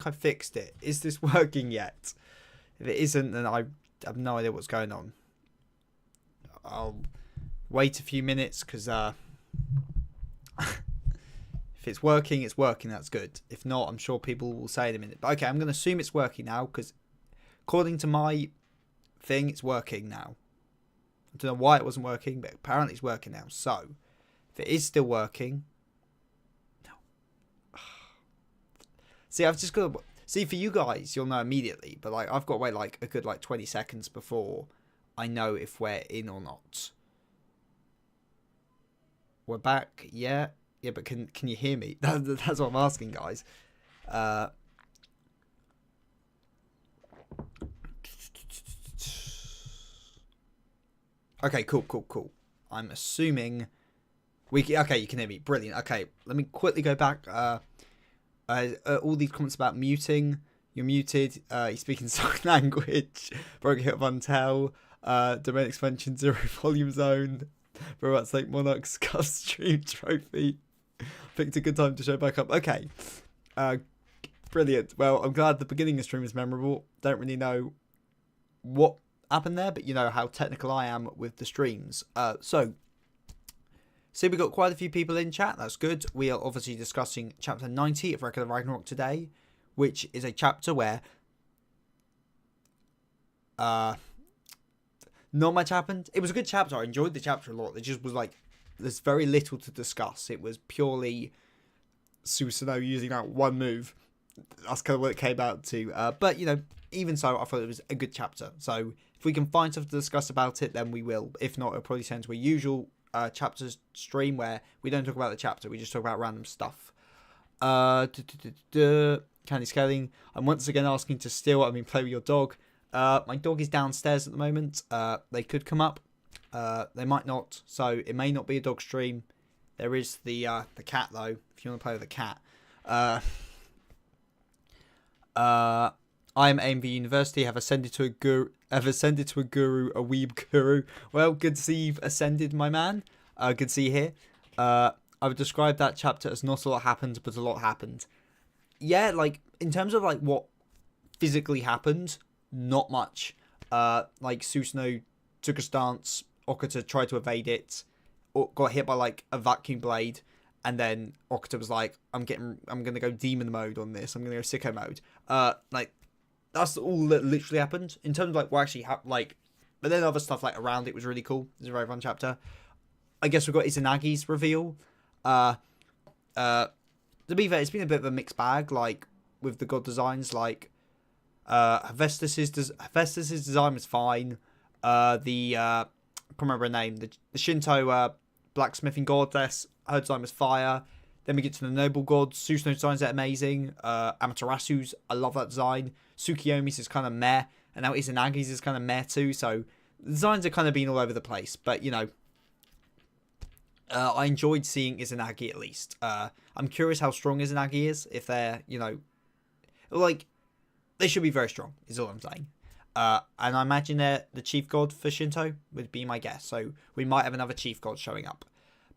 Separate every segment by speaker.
Speaker 1: I fixed it. Is this working yet? If it isn't, then I have no idea what's going on. I'll wait a few minutes because if it's working, it's working. That's good. If not, I'm sure people will say in a minute. But okay, I'm going to assume it's working now because according to my thing, it's working now. I don't know why it wasn't working, but apparently it's working now. So, if it is still working... No. See, I've just got to... See, for you guys, you'll know immediately. But, like, I've got to wait, like, a good, 20 seconds before I know if we're in or not. We're back, yeah. Yeah, but can you hear me? That's what I'm asking, guys. Okay, cool. I'm assuming okay, you can hear me. Brilliant. Okay, let me quickly go back. All these comments about muting. You're muted. You're speaking sign language. Broken hit of Untel. Domain expansion 0 volume zone. Robots like Monarch's Cup stream trophy. Picked a good time to show back up. Okay. Brilliant. Well, I'm glad the beginning of stream is memorable. Don't really know what happened there, but you know how technical I am with the streams. So we got quite a few people in chat. That's good. We are obviously discussing chapter 90 of Ragnarok today, which is a chapter where not much happened. It was a good chapter. I enjoyed the chapter a lot. There just was there's very little to discuss. It was purely Susanoo using that one move. That's kind of what it came out to. But, you know, even so, I thought it was a good chapter. So if we can find stuff to discuss about it, then we will. If not, it'll probably turn to a usual chapters stream where we don't talk about the chapter. We just talk about random stuff. Candy Scaling. I'm once again asking to steal. I mean, play with your dog. My dog is downstairs at the moment. They could come up. They might not. So it may not be a dog stream. There is the cat, though, if you want to play with the cat. I am AMV University. Have ascended to a guru. A weeb guru. Well, good to see you've ascended, my man. Good to see you here. I would describe that chapter as not a lot happened, but a lot happened. Yeah, in terms of what physically happened, not much. Susanoo took a stance. Okuta tried to evade it. Got hit by a vacuum blade. And then Okuta was like, I'm gonna go demon mode on this. I'm gonna go sicko mode. That's all that literally happened. In terms of what actually happened, but then other stuff around it was really cool. It's a very fun chapter. I guess we've got Izanagi's reveal. To be fair, it's been a bit of a mixed bag, with the god designs. Hephaestus's design was fine. I can't remember her name. The Shinto blacksmithing goddess, her design was fire. Then we get to the noble gods. Susanoo's designs are amazing. Amaterasu's, I love that design. Tsukiyomi's is kind of meh. And now Izanagi's is kind of meh too. So the designs are kind of been all over the place. But, you know, I enjoyed seeing Izanagi at least. I'm curious how strong Izanagi is. If they're, you know, they should be very strong, is all I'm saying. And I imagine they're the chief god for Shinto, would be my guess. So we might have another chief god showing up.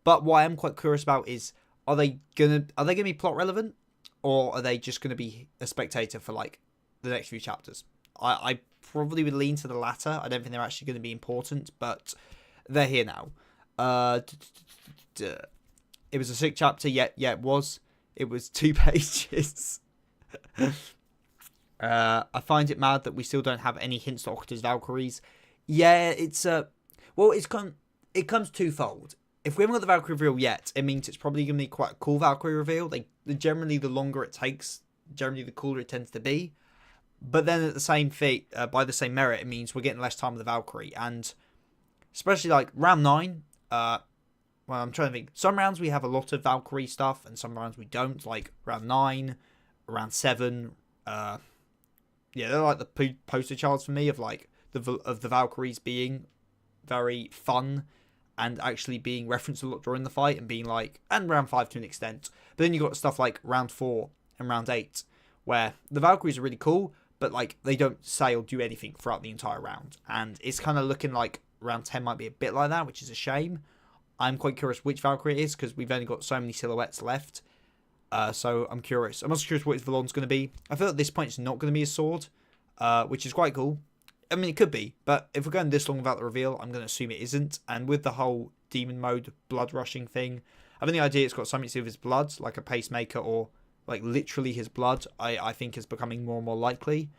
Speaker 1: But what I am quite curious about is, are they gonna be plot relevant, or are they just gonna be a spectator for the next few chapters? I probably would lean to the latter. I don't think they're actually going to be important, but they're here now. It was a sick chapter. Yeah, it was. It was 2 pages. I find it mad that we still don't have any hints to Okuta's Valkyries. Yeah, it comes twofold. If we haven't got the Valkyrie reveal yet, it means it's probably going to be quite a cool Valkyrie reveal. Generally, the longer it takes, generally the cooler it tends to be. But then at the same by the same merit, it means we're getting less time with the Valkyrie. And especially round 9, well, I'm trying to think. Some rounds we have a lot of Valkyrie stuff, and some rounds we don't. Round 9, round 7. Yeah, they're the poster childs for me of the Valkyries being very fun and actually being referenced a lot during the fight and being and round 5 to an extent. But then you got stuff like round 4 and round 8 where the Valkyries are really cool, but they don't say or do anything throughout the entire round. And it's kind of looking like round 10 might be a bit like that, which is a shame. I'm quite curious which Valkyrie it is because we've only got so many silhouettes left. So I'm curious. I'm also curious what his Valon's going to be. I feel at this point it's not going to be a sword, which is quite cool. I mean, it could be, but if we're going this long without the reveal, I'm going to assume it isn't. And with the whole demon mode blood rushing thing, having the idea it's got something to do with his blood, like a pacemaker or like literally his blood, I think is becoming more and more likely.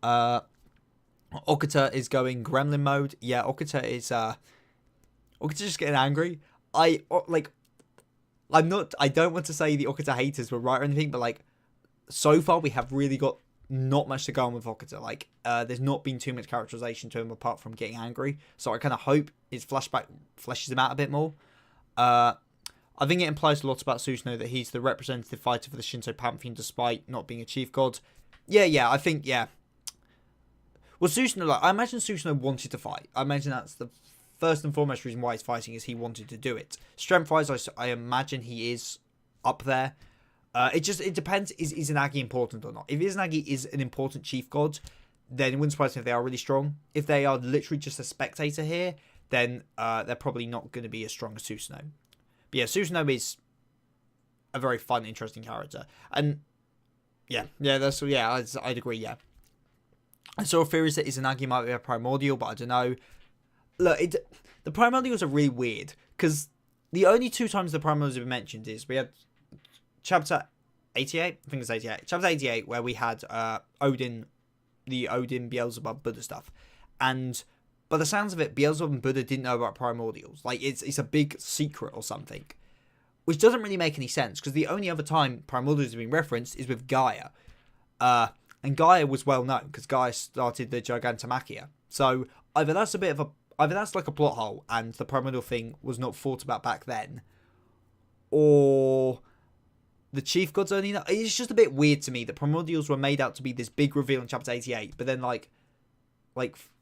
Speaker 1: Okuta is going gremlin mode. Yeah, Okuta is Okuta's just getting angry. I don't want to say the Okuta haters were right or anything, but like so far we have really got not much to go on with Okuta. Like there's not been too much characterization to him apart from getting angry. So I kind of hope his flashback fleshes him out a bit more. I think it implies a lot about Susanoo that he's the representative fighter for the Shinto Pantheon despite not being a chief god. Yeah, I think, yeah. Well, Susanoo, like, I imagine Susanoo wanted to fight. I imagine that's the first and foremost reason why he's fighting is he wanted to do it. Strength-wise, I imagine he is up there. It depends, is Izanagi important or not? If Izanagi is an important chief god, then it wouldn't surprise me if they are really strong. If they are literally just a spectator here, then they're probably not going to be as strong as Susanoo. But yeah, Susanoo is a very fun, interesting character. And I'd agree, yeah. I saw theories that Izanagi might be a Primordial, but I don't know. Look, the Primordials are really weird, because the only two times the Primordials have been mentioned is we had chapter 88, I think it's 88, chapter 88, where we had Odin, the Odin, Beelzebub, Buddha stuff. And by the sounds of it, Beelzebub and Buddha didn't know about Primordials. Like, it's a big secret or something. Which doesn't really make any sense, because the only other time Primordials have been referenced is with Gaia. And Gaia was well known, because Gaia started the Gigantomachia. So, either that's like a plot hole, and the Primordial thing was not thought about back then. Or the Chief Gods only know. It's just a bit weird to me that Primordials were made out to be this big reveal in chapter 88, but then like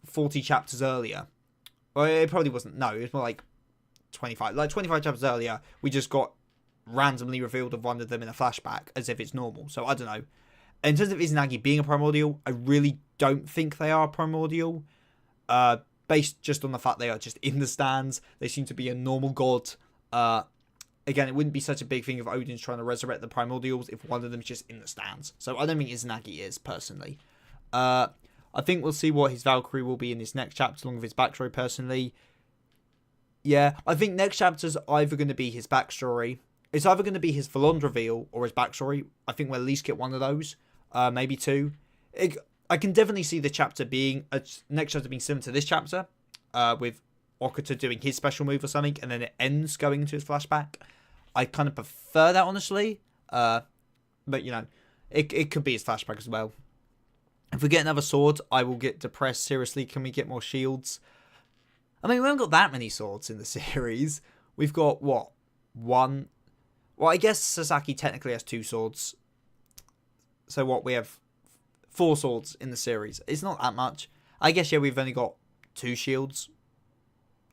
Speaker 1: 40 chapters earlier. Well, it probably wasn't. No, it was more like 25. Like 25 chapters earlier, we just got randomly revealed of one of them in a flashback, as if it's normal. So, I don't know. In terms of Izanagi being a Primordial, I really don't think they are Primordial. Based just on the fact they are just in the stands. They seem to be a normal god. Again, it wouldn't be such a big thing if Odin's trying to resurrect the Primordials if one of them is just in the stands. So, I don't think Izanagi is, personally. I think we'll see what his Valkyrie will be in this next chapter, along with his backstory, personally. Yeah, I think next chapter's either going to be his backstory. It's either going to be his Valond reveal or his backstory. I think we'll at least get one of those. Maybe two. I can definitely see the chapter being... next chapter being similar to this chapter. With Okuta doing his special move or something. And then it ends going into his flashback. I kind of prefer that, honestly. But, you know, it could be his flashback as well. If we get another sword, I will get depressed. Seriously, can we get more shields? I mean, we haven't got that many swords in the series. We've got, what? One? Well, I guess Sasaki technically has 2 swords. So what? We have 4 swords in the series. It's not that much. I guess, yeah, we've only got 2 shields.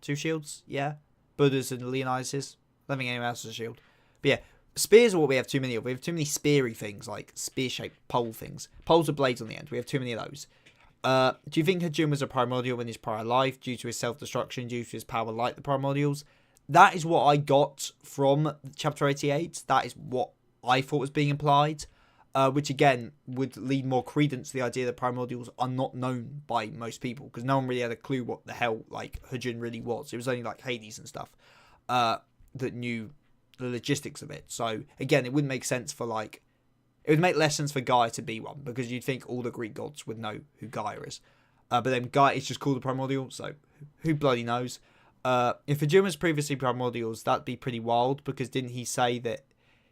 Speaker 1: 2 shields? Yeah. Buddha's and Leonidas'. I don't think anyone else has a shield. But yeah. Spears are what we have too many of. We have too many speary things, like spear-shaped pole things. Poles with blades on the end. We have too many of those. Do you think Hajun was a Primordial in his prior life due to his self-destruction, due to his power like the Primordials? That is what I got from chapter 88. That is what I thought was being implied. Which, again, would lead more credence to the idea that Primordials are not known by most people. Because no one really had a clue what the hell, like, Hajun really was. It was only, like, Hades and stuff that knew the logistics of it. So, again, it wouldn't make sense for, like... It would make less sense for Gaia to be one, because you'd think all the Greek gods would know who Gaia is. But then Gaia is just called a Primordial, so who bloody knows? If Hajun was previously Primordials, that'd be pretty wild, because didn't he say that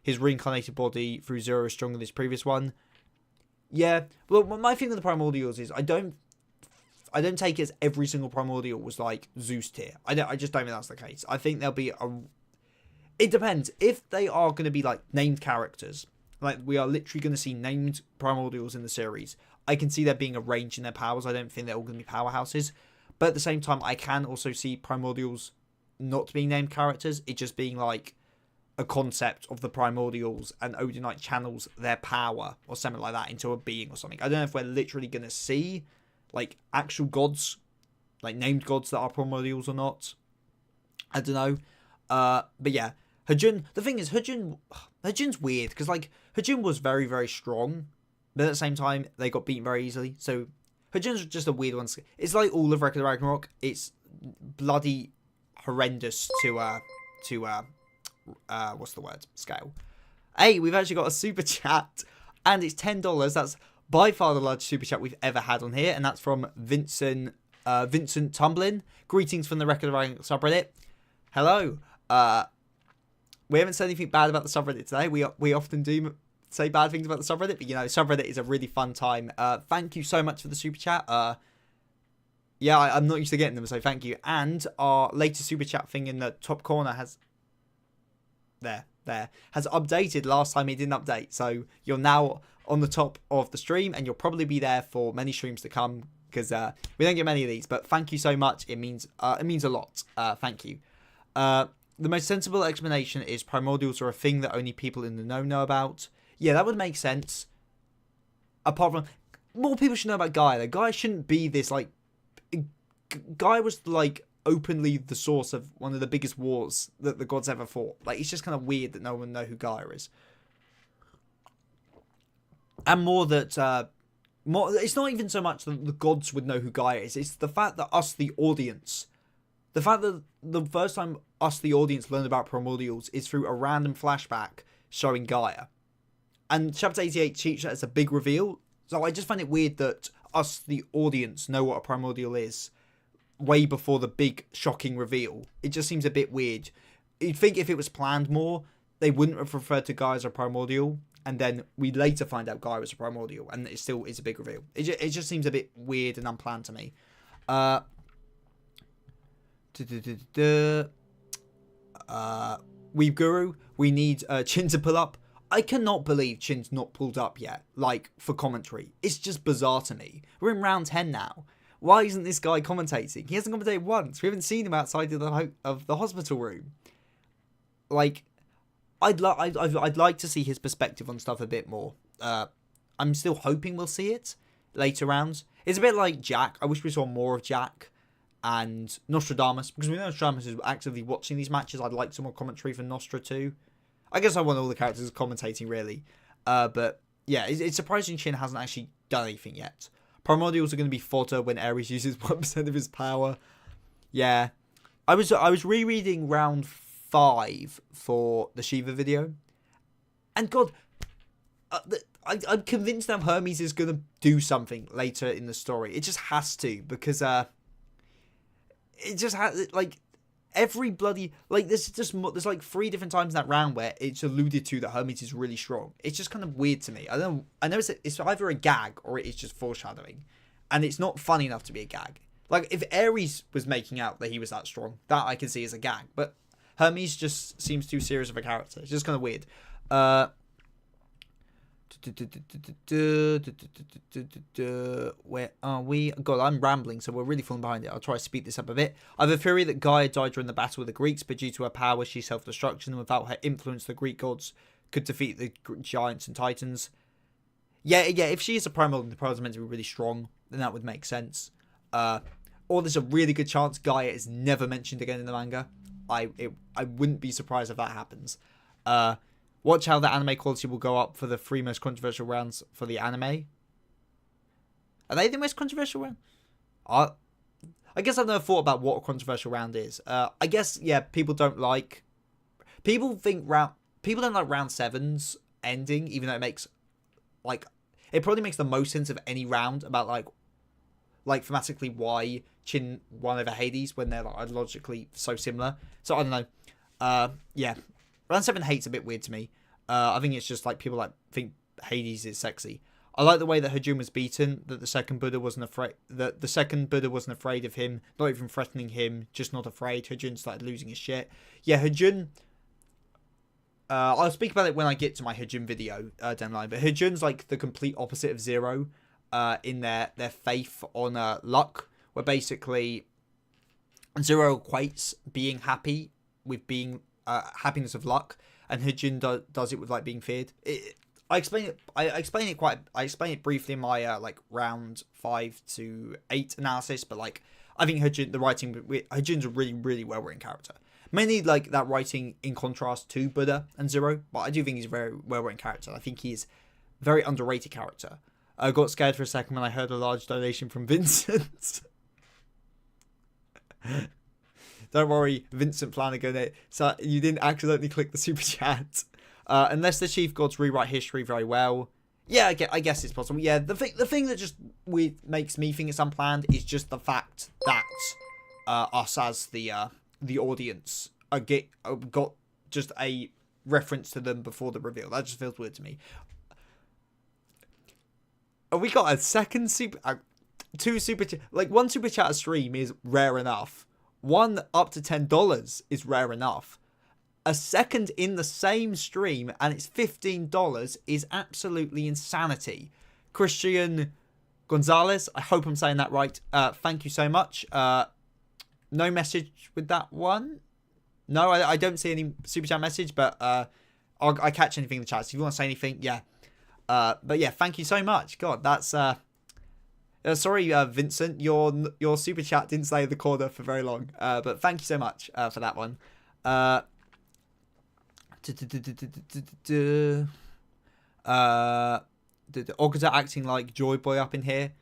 Speaker 1: his reincarnated body through Zero is stronger than his previous one? Yeah. Well, my thing with the Primordials is I don't take it as every single Primordial was like Zeus tier. I just don't think that's the case. I think there'll be a... It depends. If they are going to be like named characters, like we are literally going to see named Primordials in the series, I can see there being a range in their powers. I don't think they're all going to be powerhouses. But at the same time, I can also see Primordials not being named characters. It just being like a concept of the Primordials, and Odinite channels their power or something like that into a being or something. I don't know if we're literally going to see like actual gods, like named gods that are Primordials or not. I don't know. But yeah, Hajun, the thing is, Hajun, Hajun's weird, because, like, Hajun was very, very strong, but at the same time, they got beaten very easily, so Hajun's just a weird one. It's like all of Ragnarok. It's bloody horrendous to what's the word? Scale. Hey, we've actually got a super chat, and it's $10. That's by far the largest super chat we've ever had on here, and that's from Vincent Tumblin. Greetings from the Ragnarok subreddit. Hello. We haven't said anything bad about the subreddit today. We often do say bad things about the subreddit, but, you know, subreddit is a really fun time. Thank you so much for the super chat. Yeah, I'm not used to getting them, so thank you. And our latest super chat thing in the top corner has updated. Last time it didn't update, so you're now on the top of the stream, and you'll probably be there for many streams to come, because we don't get many of these. But thank you so much. It means a lot. Thank you. The most sensible explanation is primordials are a thing that only people in the know about. Yeah, that would make sense. Apart from, more people should know about Gaia. The Gaia shouldn't be this, like, Gaia was, like, openly the source of one of the biggest wars that the gods ever fought. Like, it's just kind of weird that no one know who Gaia is. And more that, it's not even so much that the gods would know who Gaia is. It's the fact that us, the audience, the fact that the first time us, the audience, learned about primordials is through a random flashback showing Gaia. And Chapter 88 teaches us a big reveal. So I just find it weird that us, the audience, know what a primordial is way before the big, shocking reveal. It just seems a bit weird. You'd think if it was planned more, they wouldn't have referred to Gaia as a primordial, and then we later find out Gaia was a primordial, and it still is a big reveal. It just seems a bit weird and unplanned to me. Weeb Guru, we need Chin to pull up. I cannot believe Chin's not pulled up yet, like, for commentary. It's just bizarre to me. We're in round 10 now. Why isn't this guy commentating? He hasn't commentated once. We haven't seen him outside of the hospital room. Like, I'd like to see his perspective on stuff a bit more. I'm still hoping we'll see it later rounds. It's a bit like Jack. I wish we saw more of Jack and Nostradamus, because we know Nostradamus is actively watching these matches. I'd like some more commentary from Nostra too. I guess I want all the characters commentating, really. But yeah, it's surprising Chin hasn't actually done anything yet. Primordials are going to be fodder when Ares uses 1% of his power. Yeah. I was rereading round 5 for the Shiva video. And God, I'm convinced now Hermes is going to do something later in the story. It just has to, because it just has, like, every bloody, like, there's like 3 different times in that round where it's alluded to that Hermes is really strong. It's just kind of weird to me. I know it's either a gag or it is just foreshadowing, and it's not funny enough to be a gag. Like, if Ares was making out that he was that strong, that I can see as a gag, but Hermes just seems too serious of a character. It's just kind of weird. Where are we? God, I'm rambling, so we're really falling behind it. I'll try to speed this up a bit. I have a theory that Gaia died during the battle with the Greeks, but due to her power, she's self-destruction, and without her influence, the Greek gods could defeat the giants and titans. Yeah, if she is a primordial and the primordial is meant to be really strong, then that would make sense. Or there's a really good chance Gaia is never mentioned again in the manga. I wouldn't be surprised if that happens. Watch how the anime quality will go up for the 3 most controversial rounds for the anime. Are they the most controversial round? I guess I've never thought about what a controversial round is. I guess, yeah, people don't like round 7's ending, even though it makes, like, it probably makes the most sense of any round about, like thematically why Chin won over Hades when they're, like, ideologically so similar. So I don't know. Yeah. Round 7 hate's a bit weird to me. I think it's just like people think Hades is sexy. I like the way that Hajun was beaten, that the second Buddha wasn't afraid of him, not even threatening him, just not afraid. Hajun started losing his shit. Yeah, Hajun, I'll speak about it when I get to my Hajun video down the line, but Hajun's like the complete opposite of Zero in their faith on luck, where basically Zero equates being happy with being happiness of luck, and Hajun does it with, like, being feared. I explain it briefly in my like round 5 to 8 analysis, but, like, I think Hajun's a really, really well written character. Mainly like that writing in contrast to Buddha and Zero, but I do think he's a very well written character. I think he's a very underrated character. I got scared for a second when I heard a large donation from Vincent. Don't worry, Vincent Flanagan. So you didn't accidentally click the super chat. Unless the Chief Gods rewrite history very well. Yeah, I guess it's possible. Yeah, the thing that just makes me think it's unplanned is just the fact that us as the audience got just a reference to them before the reveal. That just feels weird to me. We got a second two super chat. Like, one super chat a stream is rare enough. One up to $10 is rare enough. A second in the same stream and it's $15 is absolutely insanity. Christian Gonzalez, I hope I'm saying that right. Thank you so much. No message with that one. No, I don't see any super chat message, but I catch anything in the chat. So if you want to say anything, yeah. But yeah, thank you so much. God, that's sorry, Vincent, your super chat didn't stay in the corner for very long. But thank you so much for that one. Ogata acting like Joy Boy up in here.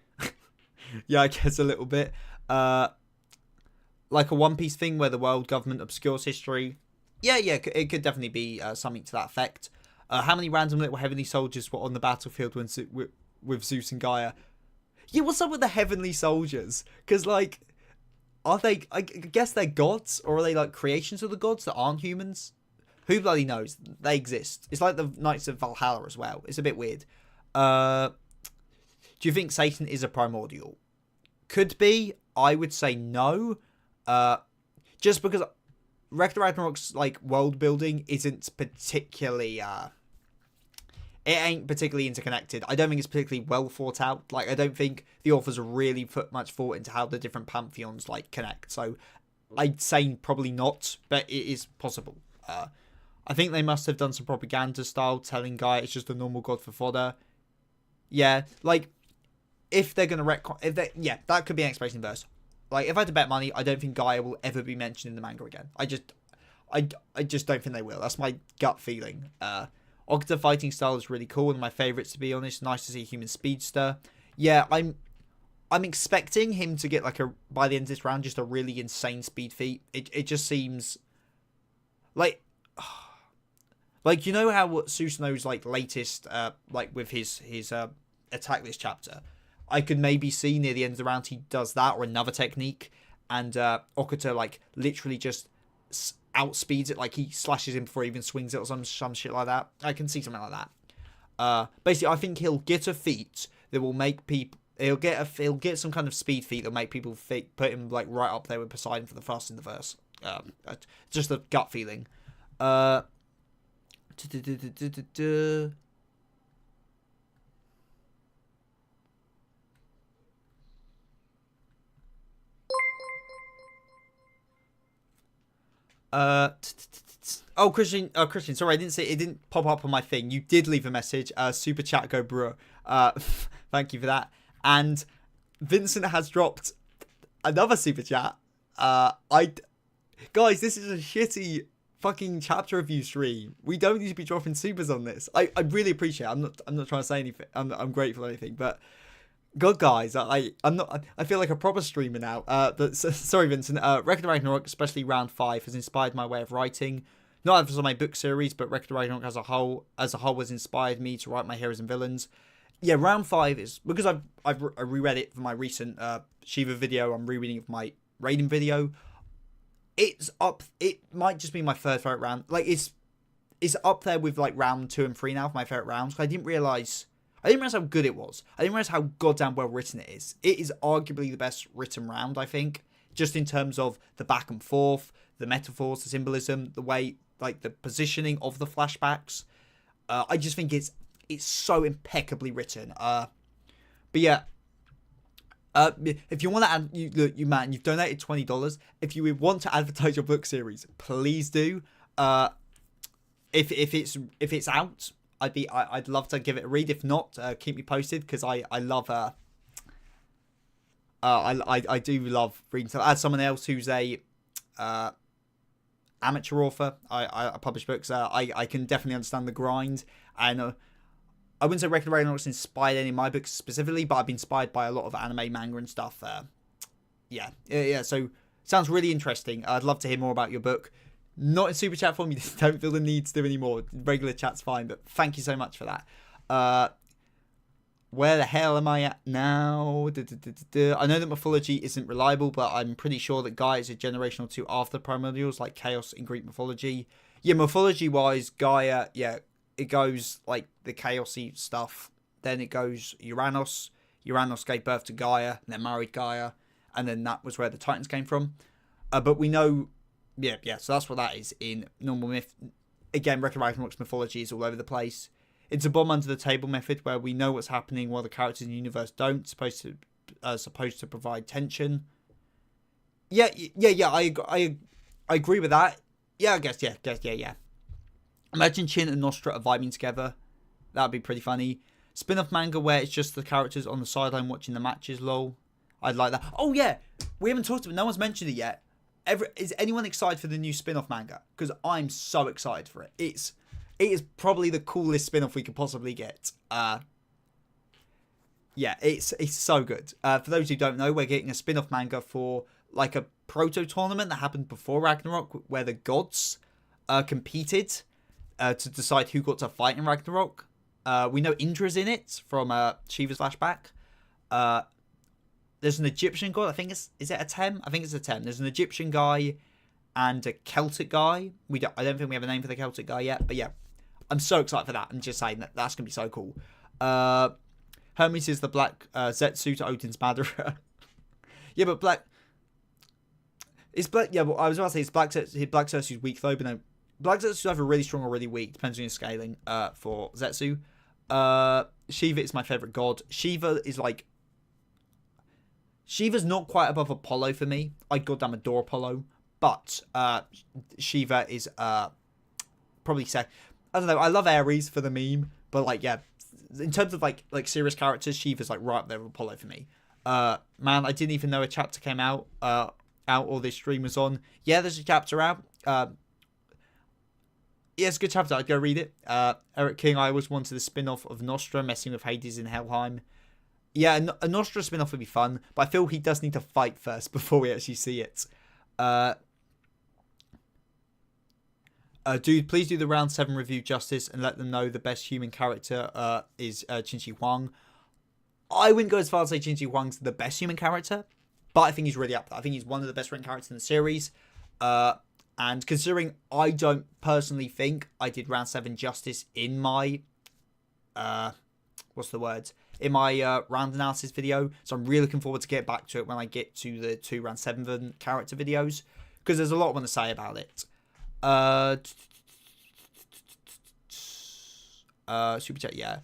Speaker 1: Yeah, I guess a little bit. Like a One Piece thing where the world government obscures history. Yeah, it could definitely be something to that effect. How many random little heavenly soldiers were on the battlefield with Zeus and Gaia? Yeah, what's up with the heavenly soldiers? Because, like, are they... I guess they're gods? Or are they, like, creations of the gods that aren't humans? Who bloody knows? They exist. It's like the Knights of Valhalla as well. It's a bit weird. Do you think Satan is a primordial? Could be. I would say no. Just because Ragnarok's, like, world building isn't particularly... it ain't particularly interconnected. I don't think it's particularly well thought out. Like, I don't think the authors have really put much thought into how the different pantheons, like, connect. So, I'd say probably not, but it is possible. I think they must have done some propaganda style, telling Gaia it's just a normal god for fodder. Yeah, like, if they're going to retcon... yeah, that could be an explanation verse. Like, if I had to bet money, I don't think Gaia will ever be mentioned in the manga again. I just don't think they will. That's my gut feeling. Ogata fighting style is really cool, one of my favourites, to be honest. Nice to see a human speedster. Yeah, I'm expecting him to get, like, by the end of this round, just a really insane speed feat. It just seems like... like, you know how Susanoo's, like, latest, like, with his attack list chapter? I could maybe see near the end of the round he does that or another technique, and Ogata, like, literally just outspeeds it, like he slashes him before he even swings it or some shit like that. I can see something like that. Basically, I think he'll get a feat that will make people... He'll get some kind of speed feat that'll make people put him, like, right up there with Poseidon for the first in the verse. Just a gut feeling. Oh, Christian, sorry, I didn't say it, didn't pop up on my thing. You did leave a message. Super chat go bro. Thank you for that. And Vincent has dropped another super chat. Guys, this is a shitty fucking chapter review stream. We don't need to be dropping supers on this. I really appreciate it. I'm not trying to say anything. I'm grateful or anything, but God, guys, I'm not. I feel like a proper streamer now. But sorry, Vincent. Ragnarok, especially round 5, has inspired my way of writing. Not only for my book series, but Ragnarok as a whole has inspired me to write my heroes and villains. Yeah, round 5 is because I reread it for my recent Shiva video. I'm rereading it for my Raiden video. It's up. It might just be my third favorite round. Like, it's up there with, like, round 2 and 3 now for my favorite rounds. I didn't realize how good it was. I didn't realize how goddamn well written it is. It is arguably the best written round, I think, just in terms of the back and forth, the metaphors, the symbolism, the way, like, the positioning of the flashbacks. I just think it's so impeccably written. But yeah. If you want to add, you man, you've donated $20. If you want to advertise your book series, please do. If it's out, I'd love to give it a read. If not, keep me posted, because I love I do love reading stuff. As someone else who's a amateur author. I publish books. I can definitely understand the grind, and I wouldn't say Ragnarok's inspired any of my books specifically, but I've been inspired by a lot of anime, manga, and stuff. Yeah. So sounds really interesting. I'd love to hear more about your book. Not in super chat form. You don't feel the need to do anymore. Regular chat's fine, but thank you so much for that. Where the hell am I at now? I know that mythology isn't reliable, but I'm pretty sure that Gaia is a generation or two after Primordials, like Chaos in Greek mythology. Yeah, mythology-wise, Gaia, yeah, it goes like the Chaosy stuff. Then it goes Uranus. Uranus gave birth to Gaia, and then married Gaia, and then that was where the Titans came from. But we know, yeah, so that's what that is in normal myth. Again, Ragnarok's mythology is all over the place. It's a bomb under the table method where we know what's happening while the characters in the universe don't. Supposed to provide tension. Yeah. I agree with that. Yeah, I guess. Yeah. Imagine Chin and Nostra are vibing together. That'd be pretty funny. Spin-off manga where it's just the characters on the sideline watching the matches. Lol. I'd like that. Oh yeah, we haven't talked about. No one's mentioned it yet. Is anyone excited for the new spin-off manga? Because I'm so excited for it. It is probably the coolest spin-off we could possibly get. Yeah, it's so good. For those who don't know, we're getting a spin-off manga for like a proto-tournament that happened before Ragnarok, where the gods competed to decide who got to fight in Ragnarok. We know Indra's in it from Shiva's flashback. There's an Egyptian god. I think is it Atem? I think it's Atem. There's an Egyptian guy and a Celtic guy. I don't think we have a name for the Celtic guy yet, but yeah. I'm so excited for that. I'm just saying that's going to be so cool. Hermes is the black Zetsu to Odin's Madara. Yeah, but black... It's black... Yeah, but I was about to say it's black Zetsu's weak, though. But no, black Zetsu's either really strong or really weak. Depends on your scaling for Zetsu. Shiva is my favourite god. Shiva is like... Shiva's not quite above Apollo for me. I goddamn adore Apollo. But Shiva is probably second... I don't know. I love Ares for the meme, but like, yeah, in terms of like serious characters, Shiva's like right up there with Apollo for me. Man, I didn't even know a chapter came out or this stream was on. Yeah, there's a chapter out. Yeah, it's a good chapter. I'd go read it. Eric King, I always wanted a spin-off of Nostra messing with Hades in Helheim. Yeah, a Nostra spin-off would be fun, but I feel he does need to fight first before we actually see it. Dude, please do the round 7 review justice and let them know the best human character is Qin Huang. I wouldn't go as far as say Qin Huang's the best human character, but I think he's really up there. I think he's one of the best written characters in the series. And considering I don't personally think I did round 7 justice in my... what's the word? In my round analysis video. So I'm really looking forward to get back to it when I get to the 2 round 7 character videos. Because there's a lot I want to say about it. Super chat, yeah.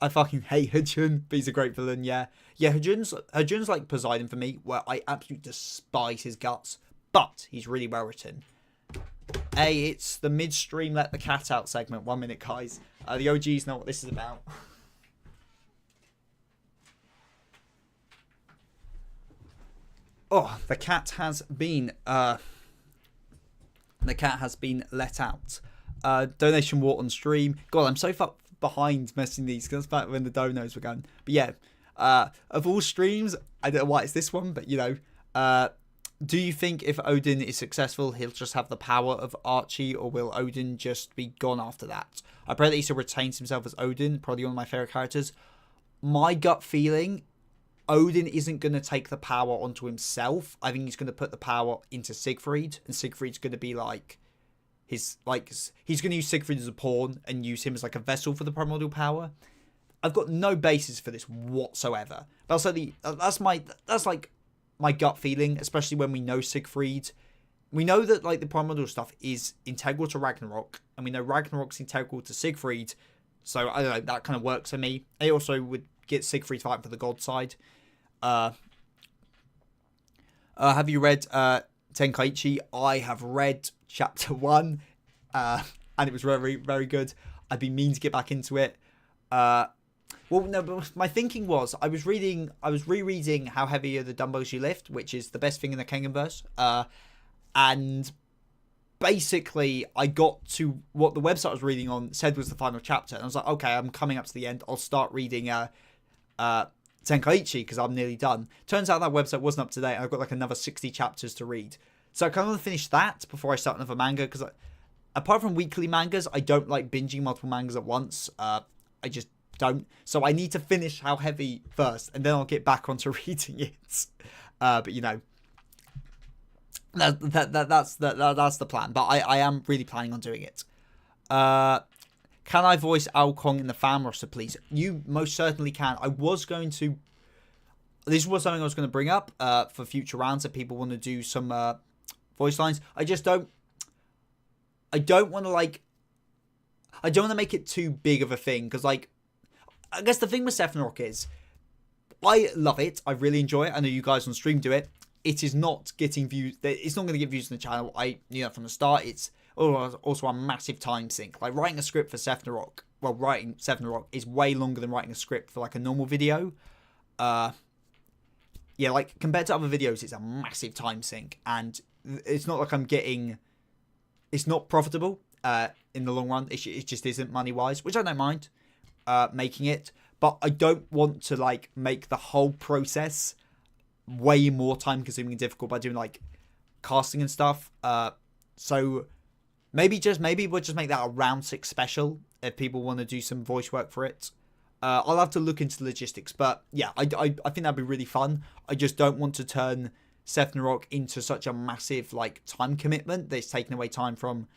Speaker 1: I fucking hate Hajun, but he's a great villain, yeah. Yeah, Hajun's like Poseidon for me, where I absolutely despise his guts, but he's really well written. Hey, it's the midstream let the cat out segment. 1 minute, guys. The OGs know what this is about. Oh, the cat has been let out. Donation war on stream. God, I'm so far behind messing these because that's back when the donos were going. But yeah, of all streams, I don't know why it's this one, but you know, do you think if Odin is successful, he'll just have the power of Archie, or will Odin just be gone after that? I pray that he still retains himself as Odin, probably one of my favourite characters. My gut feeling, Odin isn't going to take the power onto himself. I think he's going to put the power into Siegfried, and Siegfried's going to be like he's going to use Siegfried as a pawn and use him as like a vessel for the primordial power. I've got no basis for this whatsoever. But that's like my gut feeling, especially when we know Siegfried. We know that like the primordial stuff is integral to Ragnarok, and we know Ragnarok's integral to Siegfried. So I don't know, that kind of works for me. It also would get Siegfried fighting for the god side. Have you read Tenkaichi? I have read chapter 1, and it was very, very good. I've been meaning to get back into it. Well, no, but my thinking was I was rereading How Heavy Are the Dumbbells You Lift, which is the best thing in the Kengan verse. And basically, I got to what the website I was reading on said was the final chapter. And I was like, okay, I'm coming up to the end. I'll start reading Tenkaichi because I'm nearly done. Turns out that website wasn't up to date. I've got like another 60 chapters to read. So I kind of want to finish that before I start another manga. Because apart from weekly mangas, I don't like binging multiple mangas at once. I just don't. So I need to finish How Heavy first. And then I'll get back onto reading it. But you know. That's the plan, but I am really planning on doing it. Can I voice Ao Kong in the fan roster, please? You most certainly can. I was going to. This was something I was going to bring up for future rounds if people want to do some voice lines. I just don't. I don't want to like. I don't want to make it too big of a thing because like, I guess the thing with Ragnarok is, I love it. I really enjoy it. I know you guys on stream do it. It is not getting views. It's not going to get views on the channel. I knew that from the start. It's also a massive time sink. Like writing a script for Ragnarok. Well, writing Ragnarok is way longer than writing a script for like a normal video. Yeah, like compared to other videos, it's a massive time sink, and it's not like I'm getting. It's not profitable in the long run. It just isn't money wise, which I don't mind making it, but I don't want to like make the whole process way more time consuming and difficult by doing like casting and stuff. So maybe we'll just make that a round 6 special if people want to do some voice work for it. I'll have to look into the logistics, but yeah, I think that'd be really fun. I just don't want to turn Ragnarok into such a massive like time commitment that it's taking away time from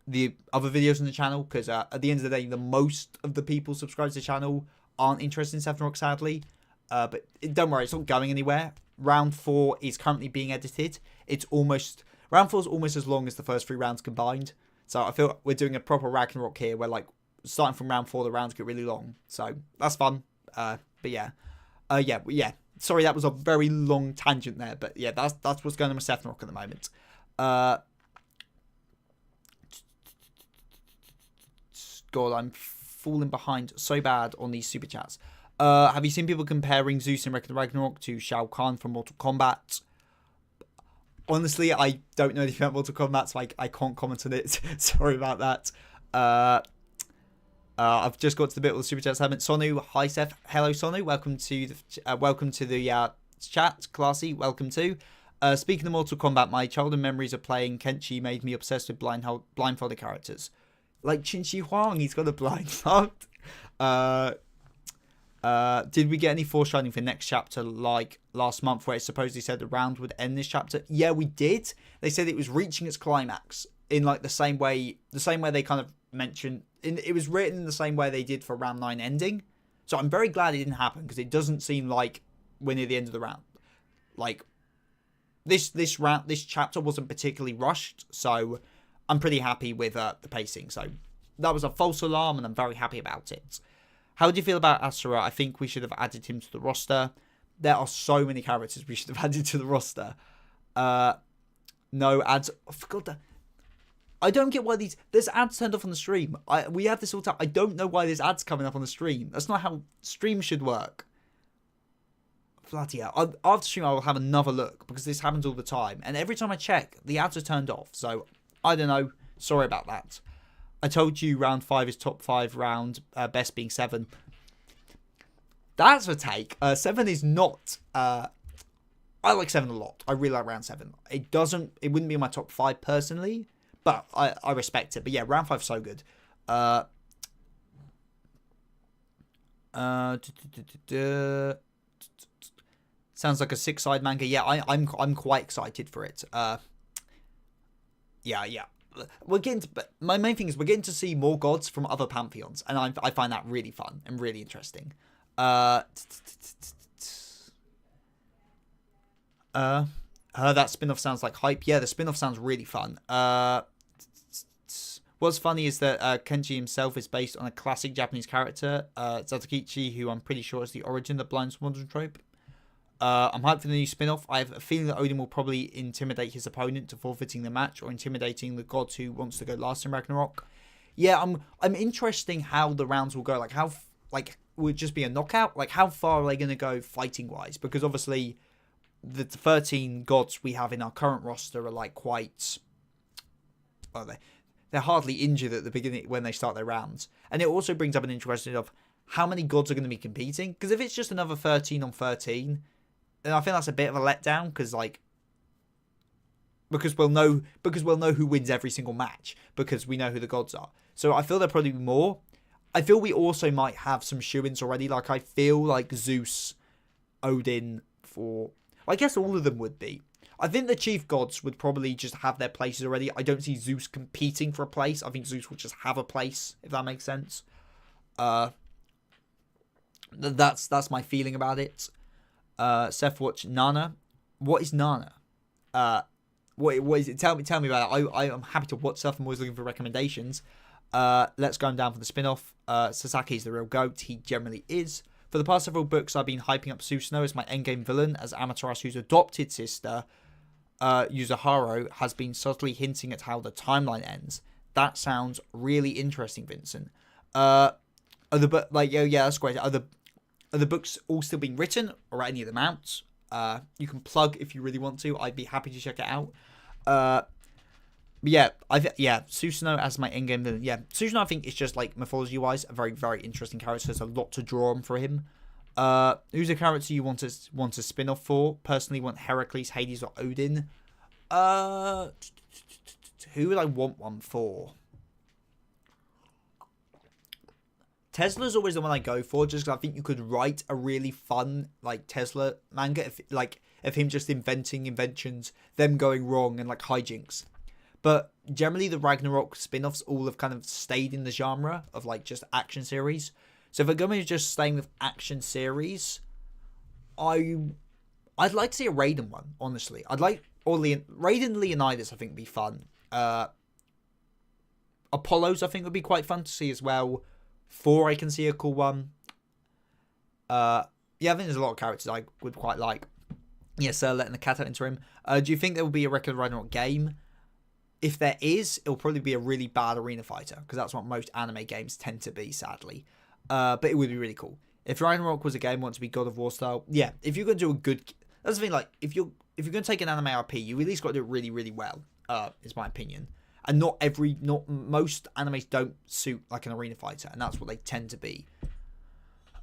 Speaker 1: the other videos on the channel, because at the end of the day, the most of the people subscribed to the channel aren't interested in Ragnarok, sadly. But don't worry, it's not going anywhere. Round 4 is currently being edited. Round 4 is almost as long as the first 3 rounds combined. So I feel we're doing a proper Ragnarok here, where like starting from round 4, the rounds get really long. So that's fun. But yeah, Sorry, that was a very long tangent there. But yeah, that's what's going on with Ragnarok at the moment. God, I'm falling behind so bad on these super chats. Have you seen people comparing Zeus in Ragnarok to Shao Kahn from Mortal Kombat? Honestly, I don't know anything about Mortal Kombat, so I can't comment on it. Sorry about that. I've just got to the bit with the super chat segment. Sonu, hi Seth. Hello Sonu, welcome to the chat. Classy, welcome to. Speaking of Mortal Kombat, my childhood memories of playing Kenshi made me obsessed with blindfolded characters. Like Qin Shi Huang, he's got a blindfold. Did we get any foreshadowing for next chapter like last month where it supposedly said the round would end this chapter? Yeah, we did. They said it was reaching its climax in like the same way they kind of mentioned. It was written in the same way they did for round 9 ending. So I'm very glad it didn't happen, because it doesn't seem like we're near the end of the round. Like this chapter wasn't particularly rushed, so I'm pretty happy with the pacing. So that was a false alarm, and I'm very happy about it. How do you feel about Asura? I think we should have added him to the roster. There are so many characters we should have added to the roster. No ads. I forgot that. I don't get why there's ads turned off on the stream. We have this all the time. I don't know why there's ads coming up on the stream. That's not how streams should work. Bloody hell. After stream, I will have another look, because this happens all the time. And every time I check, the ads are turned off. So, I don't know. Sorry about that. I told you round 5 is top 5 round, best being 7. That's a take. 7 is not... I like 7 a lot. I really like round 7. It wouldn't be in my top 5 personally, but I respect it. But yeah, round 5 is so good. Sounds like a 6-side manga. Yeah, I'm quite excited for it. Yeah. We're getting to, but my main thing is we're getting to see more gods from other pantheons, and I find that really fun and really interesting. That spin-off sounds like hype. Yeah, the spin-off sounds really fun. What's funny is that Kenji himself is based on a classic Japanese character, Zatokichi, who I'm pretty sure is the origin of the blind squadron trope. I'm hyped for the new spin-off. I have a feeling that Odin will probably intimidate his opponent to forfeiting the match, or intimidating the god who wants to go last in Ragnarok. Yeah, I'm interested how the rounds will go. Like, how, like, will it just be a knockout? Like, how far are they going to go fighting-wise? Because obviously, the 13 gods we have in our current roster are, like, quite... well, they're hardly injured at the beginning when they start their rounds. And it also brings up an interesting of how many gods are going to be competing. Because if it's just another 13 on 13, then I think that's a bit of a letdown. Because we'll know who wins every single match because we know who the gods are. So I feel there'll probably be more. I feel we also might have some shoo-ins already. Like, I feel like Zeus, Odin, I guess all of them would be. I think the chief gods would probably just have their places already. I don't see Zeus competing for a place. I think Zeus will just have a place, if that makes sense. That's my feeling about it. Seth watch Nana. What is Nana? What is it? Tell me about it. I'm happy to watch stuff. I'm always looking for recommendations. Let's go down for the spin-off. Sasaki's the real GOAT. He generally is. For the past several books, I've been hyping up Susanoo as my endgame villain, as Amaterasu's adopted sister, Yuzaharo, has been subtly hinting at how the timeline ends. That sounds really interesting, Vincent. That's great. Are the books all still being written, or are any of them out? You can plug if you really want to. I'd be happy to check it out. Susanoo as my endgame villain. Yeah, Susanoo, I think, is just, like, mythology-wise, a very, very interesting character. There's a lot to draw on for him. Who's a character you want to spin off for? Personally, want Heracles, Hades, or Odin. Who would I want one for? Tesla's always the one I go for, just because I think you could write a really fun, like, Tesla manga, if him just inventing inventions, them going wrong, and, like, hijinks. But generally, the Ragnarok spin-offs all have kind of stayed in the genre of, like, just action series. So if we're going to just staying with action series, I'd like to see a Raiden one, honestly. Raiden Leonidas, I think, would be fun. Apollo's, I think, would be quite fun to see as well. Thor, I can see a cool one. I think there's a lot of characters I would quite like. Yes, letting the cat out into him. Do you think there will be a regular Ragnarok game? If there is, it'll probably be a really bad arena fighter, because that's what most anime games tend to be, sadly. But it would be really cool. If Ragnarok was a game want to be God of War style, yeah. If you're going to do a good, that's the thing. Like, if you're going to take an anime RP, you at least got to do it really, really well. Is my opinion. And not most animes don't suit like an arena fighter, and that's what they tend to be.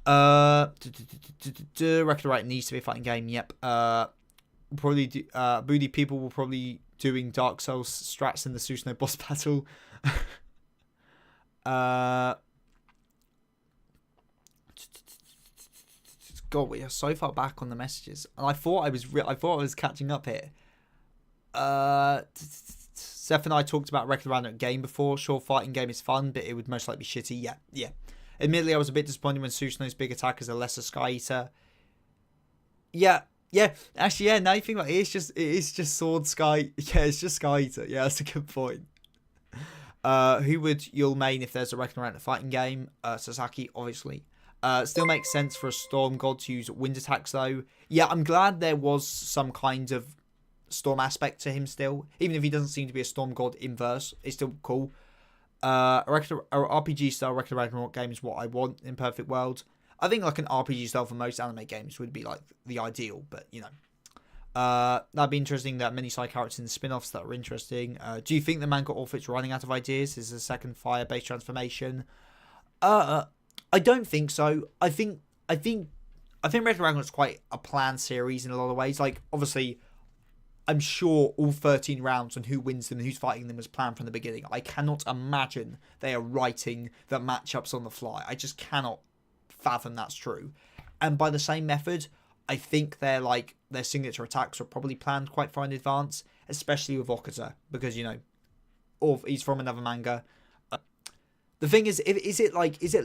Speaker 1: Record Right needs to be a fighting game. Yep. Probably Booty people will probably doing Dark Souls strats in the Susanoo boss battle. God, we are so far back on the messages, and I thought I was catching up here. Seth and I talked about Record Ragnarok game before. Sure, fighting game is fun, but it would most likely be shitty. Yeah. Admittedly, I was a bit disappointed when Susanoo's big attack is a lesser Sky Eater. Yeah. Actually, yeah. Now you think about it, it is just Sword Sky. Yeah, it's just Sky Eater. Yeah, that's a good point. Who would you'll main if there's a Record Ragnarok fighting game? Sasaki, obviously. Still makes sense for a Storm God to use wind attacks, though. Yeah, I'm glad there was some kind of Storm aspect to him still. Even if he doesn't seem to be a Storm God inverse, it's still cool. RPG style Record Ragnarok game is what I want in Perfect World. I think like an RPG style for most anime games would be like the ideal, but you know. That'd be interesting. That many side characters in the spin-offs that are interesting. Do you think the manga author is running out of ideas? Is the second fire-based transformation? I don't think so. I think Record Ragnarok is quite a planned series in a lot of ways. Like, obviously, I'm sure all 13 rounds and who wins them and who's fighting them was planned from the beginning. I cannot imagine they are writing the matchups on the fly. I just cannot fathom that's true. And by the same method, I think their signature attacks are probably planned quite far in advance, especially with Okuta, because, you know, or he's from another manga. The thing is it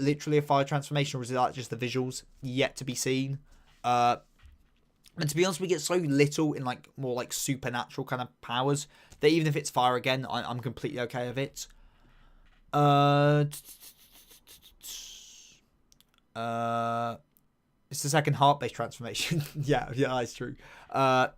Speaker 1: literally a fire transformation, or is it like just the visuals? Yet to be seen. And to be honest, we get so little in like more like supernatural kind of powers that even if it's fire again, I'm completely okay with it. It's the second heart-based transformation. yeah, that's true. What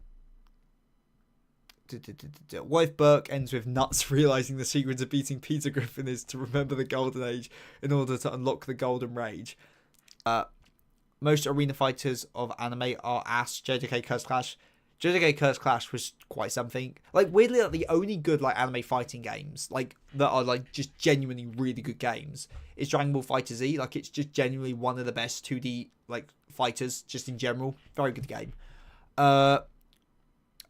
Speaker 1: if Burke ends with Nuts realizing the secret of beating Peter Griffin is to remember the Golden Age in order to unlock the Golden Rage? Most arena fighters of anime are ass. JJK Curse Clash. JJK Curse Clash was quite something. Like, weirdly, like, the only good, like, anime fighting games, like, that are, like, just genuinely really good games is Dragon Ball FighterZ. Like, it's just genuinely one of the best 2D, like, fighters, just in general. Very good game. I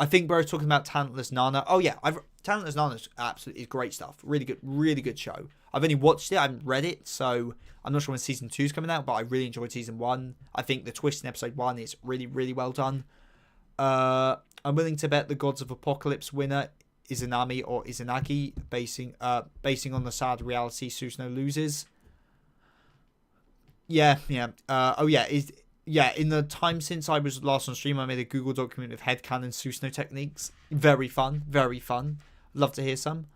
Speaker 1: think bro talking about Talentless Nana. Oh, yeah. Talentless Nana is great stuff. Really good show. I've only watched it. I haven't read it, so I'm not sure when season 2 is coming out, but I really enjoyed season 1. I think the twist in episode 1 is really well done. I'm willing to bet the Gods of Apocalypse winner Izanami or Izanagi, basing on the sad reality Susanoo loses. Yeah. In the time since I was last on stream, I made a Google document of headcanon Susanoo techniques. Very fun. Love to hear some.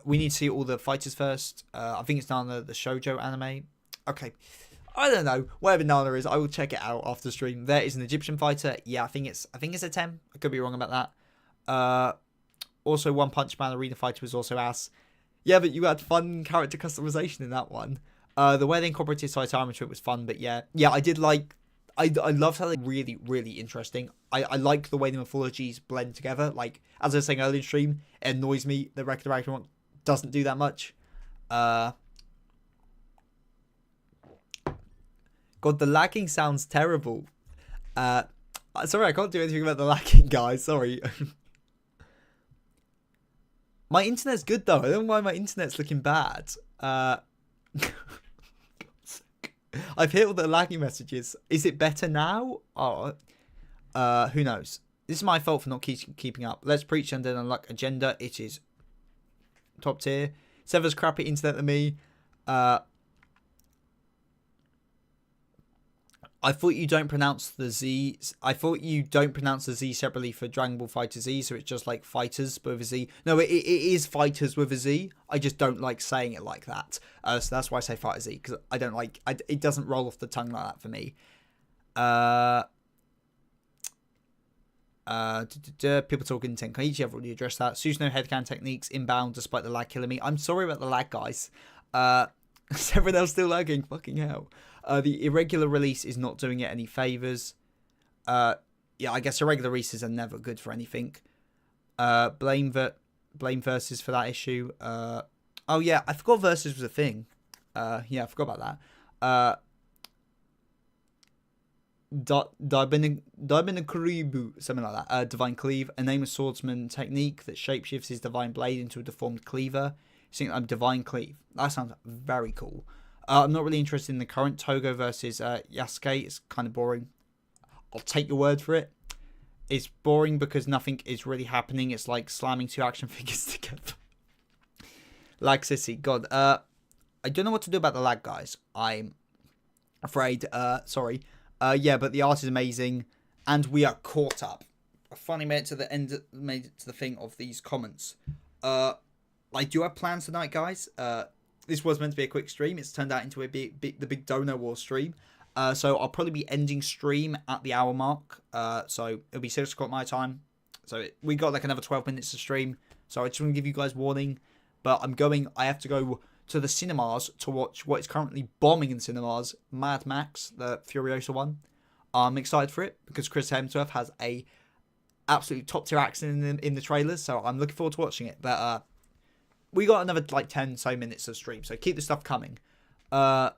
Speaker 1: We need to see all the fighters first. I think it's Nana, the shoujo anime. Okay. I don't know. Whatever Nana is, I will check it out after stream. There is an Egyptian fighter. Yeah, I think it's a 10. I could be wrong about that. Also, One Punch Man Arena Fighter was also ass. Yeah, but you had fun character customization in that one. The way they incorporated Saitama into it was fun, but yeah, I did like. I loved how they really interesting. I like the way the mythologies blend together. Like, as I was saying earlier in stream, it annoys me that Record of Ragnarok doesn't do that much. God, the lagging sounds terrible. Sorry, I can't do anything about the lagging, guys. Sorry. My internet's good, though. I don't know why my internet's looking bad. I've hit all the lagging messages. Is it better now? Oh, who knows? This is my fault for not keeping up. Let's preach and then unlock agenda. It is top tier. Sever's crappy internet than me. I thought you don't pronounce the Z. I thought you don't pronounce the Z separately for Dragon Ball FighterZ, so it's just like fighters but with a Z. No, it is fighters with a Z. I just don't like saying it like that. So that's why I say FighterZ, because I don't like. It doesn't roll off the tongue like that for me. People talking Tenkaichi. I've already addressed that. Susanoo headcan techniques inbound despite the lag killing me. I'm sorry about the lag, guys. Is everyone else still lagging? Fucking hell. The irregular release is not doing it any favours. Yeah, I guess irregular releases are never good for anything. Blame versus for that issue. Oh yeah, I forgot versus was a thing. Yeah, I forgot about that. Daibinakuribu, something like that. Divine Cleave, a nameless swordsman technique that shapeshifts his divine blade into a deformed cleaver. Divine Cleave. That sounds very cool. I'm not really interested in the current Togo versus Yasuke. It's kind of boring. I'll take your word for it. It's boring because nothing is really happening. It's like slamming two action figures together. Lag Sissy. God. I don't know what to do about the lag, guys. I'm afraid. Sorry. Yeah, but the art is amazing. And we are caught up. I finally made it to the end. Made it to the thing of these comments. I do have plans tonight, guys. This was meant to be a quick stream. It's turned out into the big Dono War stream. So I'll probably be ending stream at the hour mark. So it'll be 6 o'clock my time. So we got like another 12 minutes to stream. So I just want to give you guys warning. But I have to go to the cinemas to watch what is currently bombing in cinemas, Mad Max, the Furiosa one. I'm excited for it because Chris Hemsworth has a absolutely top tier accent in the trailers. So I'm looking forward to watching it. But we got another like 10 so minutes of stream, so keep the stuff coming. Taio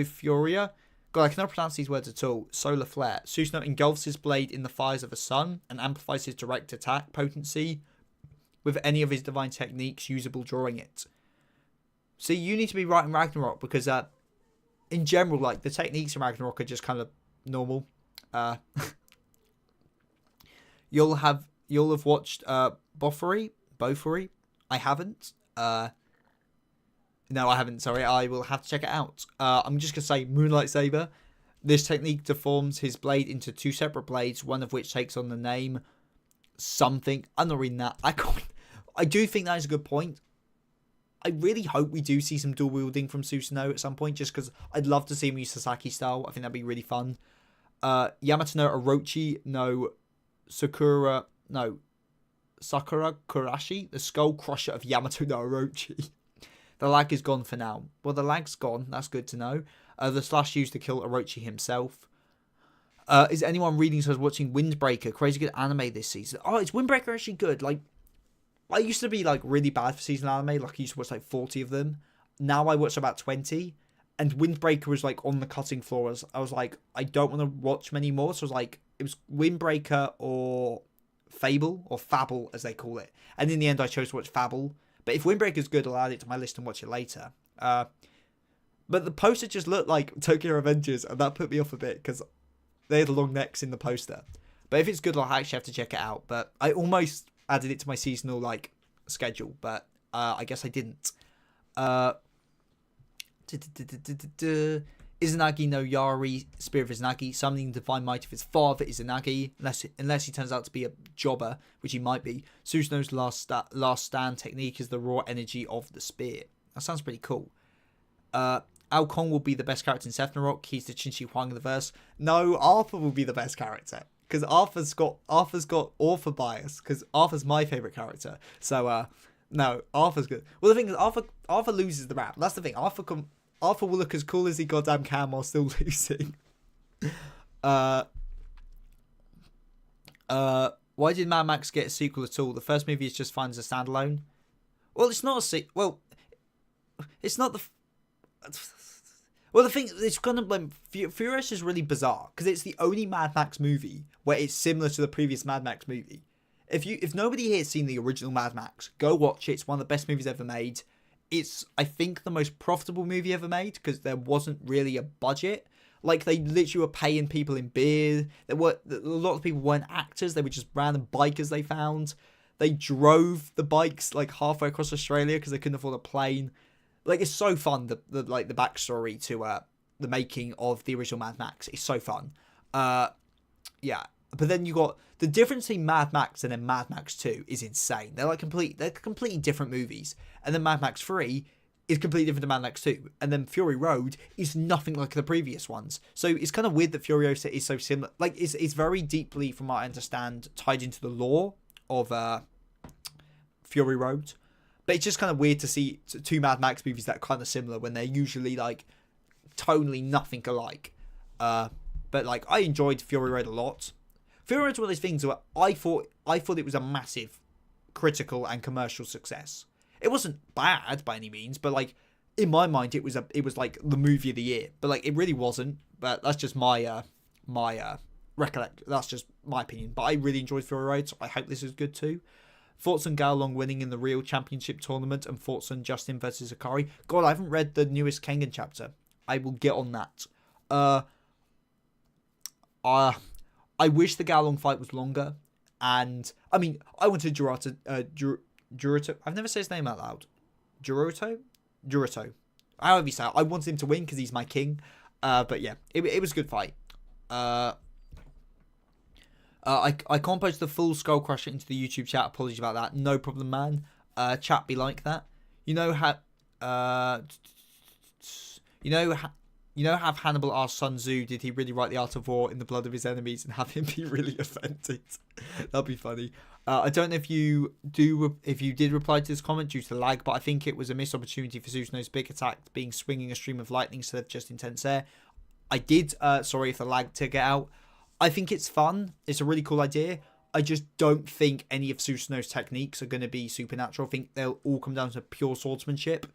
Speaker 1: Furia. God, I cannot pronounce these words at all. Solar Flare. Susanoo engulfs his blade in the fires of the sun and amplifies his direct attack potency with any of his divine techniques usable during it. See, you need to be writing Ragnarok because in general, like the techniques in Ragnarok are just kind of normal. You'll have watched Bofuri. I haven't. No, I haven't. Sorry, I will have to check it out. I'm just gonna say Moonlight Saber. This technique deforms his blade into two separate blades, one of which takes on the name something. I'm not reading that. I do think that is a good point. I really hope we do see some dual wielding from Susanoo at some point, just because I'd love to see him use Sasaki style. I think that'd be really fun. Yamato no Orochi no Sakura no Sakura Kurashi, the skull crusher of Yamato no Orochi. The lag is gone for now. Well, the lag's gone. That's good to know. The slash used to kill Orochi himself. Is anyone reading so watching Windbreaker? Crazy good anime this season. Oh, is Windbreaker actually good? Like, I used to be like really bad for season anime. Like, I used to watch like 40 of them. Now I watch about 20. And Windbreaker was like on the cutting floor. I was like, I don't want to watch many more. So I was like, it was Windbreaker or Fable, or Fable as they call it. And in the end, I chose to watch Fable. But if Windbreaker's good, I'll add it to my list and watch it later. But the poster just looked like Tokyo Revengers, and that put me off a bit because they had long necks in the poster. But if it's good, I'll actually have to check it out. But I almost added it to my seasonal like schedule, but I guess I didn't. Izanagi no Yari, Spirit of Izanagi, summoning divine might of his father Izanagi, unless he turns out to be a jobber, which he might be. Susanoo's last stand technique is the raw energy of the spear. That sounds pretty cool. Alcon will be the best character in Ragnarok. He's the Chin Shi Huang of the verse. No, Arthur will be the best character. Because Arthur's got author bias. Because Arthur's my favourite character. So, no, Arthur's good. Well, the thing is, Arthur loses the round. That's the thing. Arthur will look as cool as he goddamn can while still losing. Why did Mad Max get a sequel at all? The first movie is just fine as a standalone. Well, it's not a sequel. Well, it's not the... Well, the thing, it's kind of like... Furious is really bizarre, because it's the only Mad Max movie where it's similar to the previous Mad Max movie. If nobody here has seen the original Mad Max, go watch it. It's one of the best movies ever made. It's, I think, the most profitable movie ever made because there wasn't really a budget. Like, they literally were paying people in beer. A lot of people weren't actors. They were just random bikers they found. They drove the bikes, like, halfway across Australia because they couldn't afford a plane. Like, it's so fun, the backstory to the making of the original Mad Max. It's so fun. Yeah. But then you got... The difference between Mad Max and then Mad Max 2 is insane. They're completely different movies. And then Mad Max 3 is completely different to Mad Max 2. And then Fury Road is nothing like the previous ones. So it's kind of weird that Furiosa is so similar. Like, it's very deeply, from what I understand, tied into the lore of Fury Road. But it's just kind of weird to see two Mad Max movies that are kind of similar when they're usually, like, tonally nothing alike. But, like, I enjoyed Fury Road a lot. Fury Road's one of those things where I thought it was a massive critical and commercial success. It wasn't bad by any means, but like in my mind, it was like the movie of the year. But like it really wasn't. But that's just my recollect. That's just my opinion. But I really enjoyed Fury Road, so I hope this is good too. Thoughts on Gaolong winning in the real championship tournament, and thoughts on Justin versus Akari. God, I haven't read the newest Kengan chapter. I will get on that. I wish the Gaolong fight was longer, and I mean, I wanted Juruto. I've never said his name out loud. Juruto. However you say it. I wanted him to win because he's my king. But yeah, it was a good fight. I can't post the full Skull Crusher into the YouTube chat. Apologies about that. No problem, man. Chat be like that. Have Hannibal asked Sun Tzu, did he really write the art of war in the blood of his enemies, and have him be really offended? That'd be funny. I don't know if you did reply to this comment due to lag, but I think it was a missed opportunity for Susanoo's big attack being swinging a stream of lightning instead of just intense air. I did, sorry if the lag took it out. I think it's fun. It's a really cool idea. I just don't think any of Susanoo's techniques are going to be supernatural. I think they'll all come down to pure swordsmanship.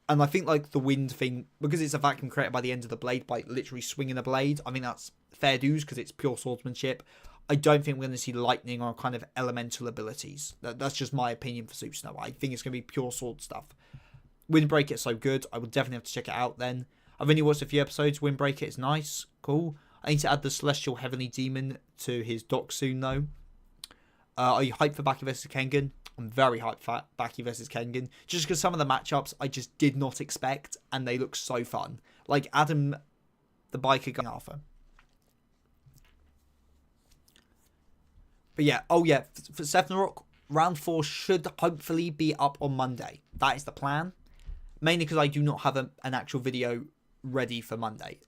Speaker 1: And I think, like, the wind thing, because it's a vacuum created by the end of the blade by literally swinging a blade, I mean, that's fair dues because it's pure swordsmanship. I don't think we're going to see lightning or kind of elemental abilities. That's just my opinion for Susanoo. I think it's going to be pure sword stuff. Windbreaker is so good. I will definitely have to check it out then. I've only watched a few episodes. Windbreaker is nice. Cool. I need to add the Celestial Heavenly Demon to his dock soon, though. Are you hyped for Baki vs. Kengan? I'm very hyped for Baki vs. Kengan. Just because some of the matchups I just did not expect, and they look so fun. Like Adam, the biker guy, Arthur. But yeah, for Ragnarok, round 4 should hopefully be up on Monday. That is the plan. Mainly because I do not have an actual video ready for Monday.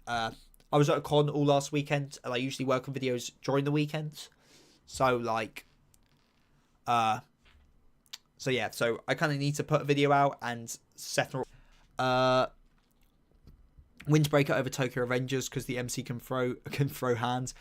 Speaker 1: I was at a con all last weekend, and I usually work on videos during the weekends. So, like, So yeah, so I kind of need to put a video out and settle. Windbreaker over Tokyo Revengers because the MC can throw hands.